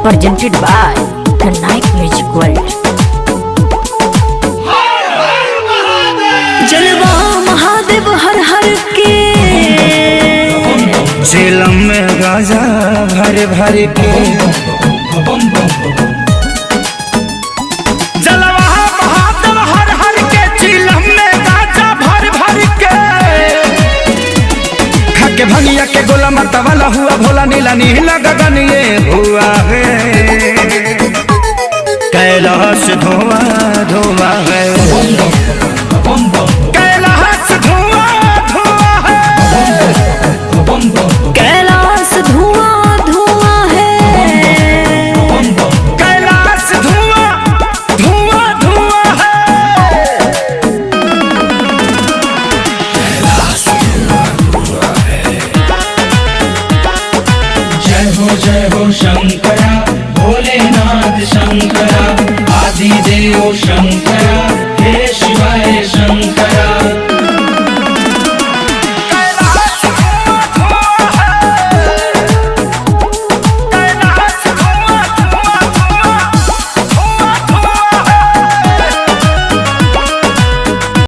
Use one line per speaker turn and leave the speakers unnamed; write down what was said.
Presented by the Night Music World. जलवा महादेव हर हर के
झीलम में गाजा भर भर के, जलवा महादेव हर हर के, झीलम में गाजा भर भर के, खाके भंगिया के गोला मरता वाला हुआ भोला, नीला नीला गगन ये हुआ है, कैलाश धुआं धुआं है, कैलाश धुआं धुआं है,
कैलाश धुआं धुआं है,
कैलाश धुआं धुआं धुआं है, कैलाश धुआं धुआं है।
जय हो शंकर।